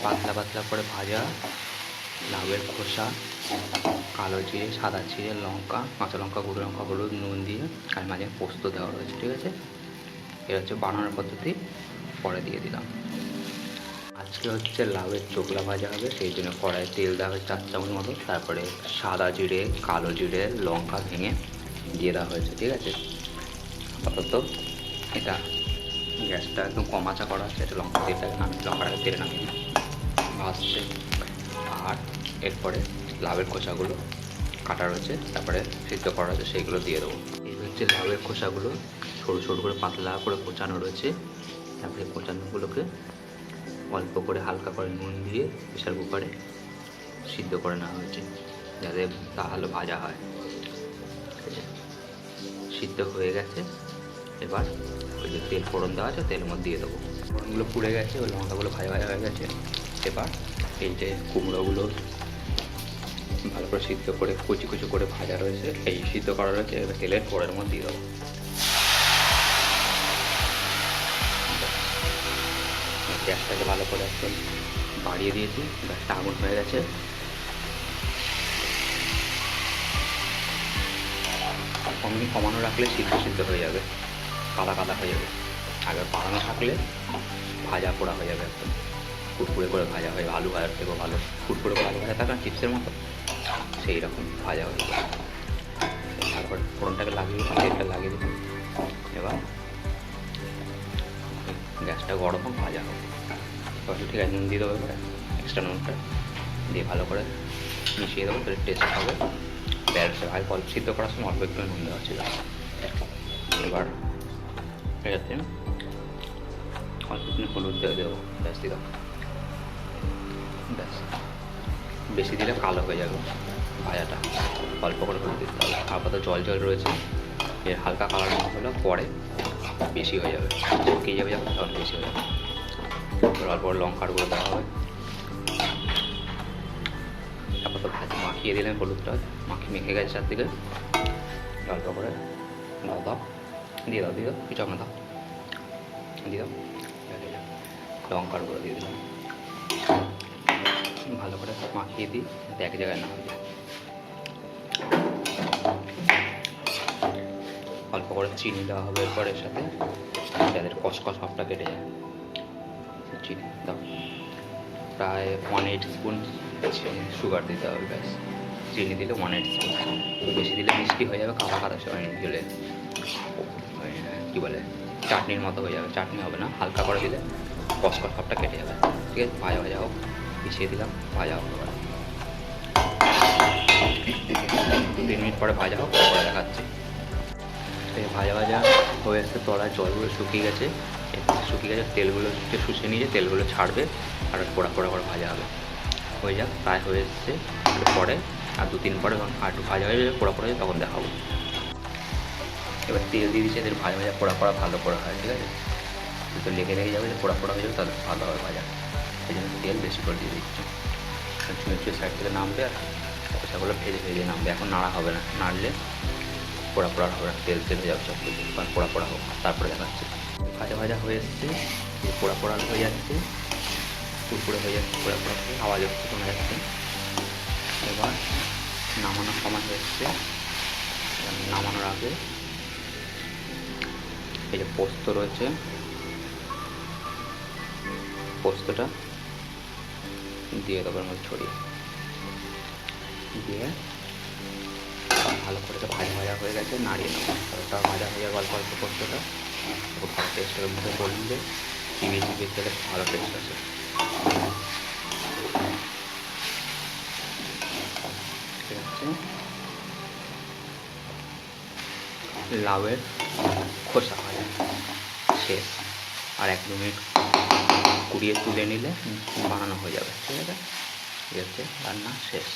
পাতলা পাতলা করে ভাজা লাউয়ের খোসা, কালো জিরে, সাদা জিরে, লঙ্কা, কাঁচা লঙ্কা, গুঁড়ো লঙ্কা, হলুদ, নুন দিয়ে আর মাঝে পোস্ত দেওয়া রয়েছে। ঠিক আছে, এটা হচ্ছে বানানোর পদ্ধতি। পরে দিয়ে দিলাম। আজকে হচ্ছে লাউয়ের চোখলা ভাজা হবে, সেই জন্য কড়াইয়ে তেল দেওয়া হয়েছে 4 চামচ মতো। তারপরে সাদা জিরে, কালো জিরে, লঙ্কা ভেঙে দিয়ে দেওয়া হয়েছে। ঠিক আছে, আপাতত এটা গ্যাসটা একদম কম আঁচা করা আছে। এটা লঙ্কাটাকে তেলে নামিয়ে ভাজছে। আর এরপরে লাউয়ের খোসাগুলো কাটা রয়েছে, তারপরে সিদ্ধ করা রয়েছে, সেইগুলো দিয়ে দেবো। এই হচ্ছে লাউয়ের খোসাগুলো সরু সরু করে পাতলা করে কোচানো রয়েছে। তারপরে কোচানোগুলোকে অল্প করে হালকা করে নুন দিয়ে প্রেশার কুকারে সিদ্ধ করে নেওয়া হয়েছে, যাতে তাহলে ভাজা হয়। সিদ্ধ হয়ে গেছে। এবার ওই যে তেল ফোড়ন দেওয়া আছে, তেলের মধ্যে দিয়ে দেবো। ফোড়নগুলো পুড়ে গেছে, ওই লঙ্কাগুলো ভাজা ভাজা হয়ে গেছে। এবার এই যে কুমড়োগুলো ভালো করে সিদ্ধ করে কুচি কুচি করে ভাজা রয়েছে, এই সিদ্ধ করা রয়েছে, এবার তেলের ফোড়নের মধ্যে দিয়ে দেবো। গ্যাসটাকে ভালো করে একদম বাড়িয়ে দিয়েছি, গ্যাসটা আগুন হয়ে গেছে। কমানো রাখলে সিদ্ধ হয়ে যাবে, কাদা কাদা হয়ে যাবে। আগে বাড়ানো থাকলে ভাজা পোড়া হয়ে যাবে, একদম কুড়কুড়ে করে ভাজা হয়ে, আলু ভাজার থেকেও ভালো কুড়কুড়ে করে আলু ভাজা থাকে না চিপসের মতো, সেই রকম ভাজা হয়ে যাবে। তারপর ফোড়নটাকে লাগিয়ে দিলাম, তেলটা লাগিয়ে দিলাম। এবার গ্যাসটা গরম হোক, ভাজা হোক। এবার ঠিক আছে, নুন দিয়ে দেবো। এবারে এক্সট্রা নুনটা দিয়ে ভালো করে মিশিয়ে দেবো, তাহলে টেস্ট হবে। ব্যাসটা আগে অল্প সিদ্ধ করার সময় অল্প একটু নুন দেওয়া ছিল। এবার এটাতে অল্প একটু হলুদ দিয়ে দেবো, ব্যাস দিয়ে দেবো। ব্যাস, বেশি দিলে কালো হয়ে যাবে ভাজাটা, অল্প করে হলুদ দিতে হবে। আপাতত জল জল রয়েছে, এর হালকা কালার হলে পরে বেশি হয়ে যাবে, শুকিয়ে যাবে যখন, তখন বেশি হয়ে যাবে। অল্প লঙ্কার গুঁড়ো দেওয়া হবে। আপাতত ভাজি মাখিয়ে দিলেন, হলুদটা মেখে গেছে চারদিকে। অল্প করে দাও দিয়ে দাও কিছু আপনার দাও দিয়ে দাও। লঙ্কার গুঁড়ো দিয়ে দিলাম, ভালো করে মাখিয়ে দিই, এক জায়গায় না হয়ে যায়। অল্প করে চিনি দেওয়া হবে এরপর এর সাথে, যাদের কসকস ভাবটা কেটে যায়। চিনি দাও, প্রায় 1/8 স্পুন সুগার দিতে হবে। ব্যাস, চিনি দিলে 1/8 স্পুন, বেশি দিলে মিষ্টি হয়ে যাবে, কাদা কাদা গেলে কী বলে চাটনির মতো হয়ে যাবে। চাটনি হবে না, হালকা করে দিলে কসকস ভাবটা কেটে যাবে। ঠিক আছে, ভাজা ভাজা হোক, মিশিয়ে দিলাম, ভাজা হোক। এবার 3 মিনিট পরে ভাজা হোক, পরে দেখাচ্ছি। ভাজা ভাজা হয়ে আসছে, তলায় জলগুলো শুকিয়ে গেছে, তেলগুলো শুষে নিয়ে তেলগুলো ছাড়বে, আর পোড়া পোড়া করে ভাজা হবে। হয়ে যাক, প্রায় হয়ে এসছে। পরে আর 2-3 পরে আর একটু ভাজা হয়ে যাবে, পোড়া পোড়া হয়ে তখন দেখাবো। এবার তেল দিয়ে দিচ্ছে, এদের ভাজা পোড়া পোড়া ভালো করে হয়। ঠিক আছে, তো লেগে যাবে, পোড়া পোড়া হয়ে যাবে, তাহলে ভালো হবে ভাজা। এই জন্য তেল বেশি করে দিয়ে দিচ্ছে। সাইড থেকে নামবে আর খোসাগুলো ভেজে নামবে। এখন নাড়া হবে না, নাড়লে পোড়া পোড়া হবে না, তেল হয়ে যাবে সব কিছু। পোড়া পোড়া হোক, তারপরে দেখাচ্ছে। ভাজা হয়ে এসছে, পোড়া পোড়া হয়ে যাচ্ছে, কুড়কুড়ে হয়ে যাচ্ছে, পোড়া পোড়া হয়ে আওয়াজ হচ্ছে, শোনা যাচ্ছে। এবার নামানোর সময় হয়ে এসছে। নামানোর আগে এই যে পোস্ত রয়েছে, পোস্তটা দিয়ে দেবো এর মধ্যে ছড়িয়ে দিয়ে ভালো করে ভাজা হয়ে গেছে, নাড়িয়ে নেবো। ওটা ভাজা হয়ে যাবে অল্প অল্প পোস্তটা, ভালো টেস্টের মধ্যে বললে চিবিয়ে খেলে ভালো টেস্ট আছে। ঠিক আছে, লাউয়ের খোসা ভাজা শেষ। আর 1-2 মিনিট কুড়িয়ে তুলে নিলে বানানো হয়ে যাবে। ঠিক আছে, রান্না শেষ।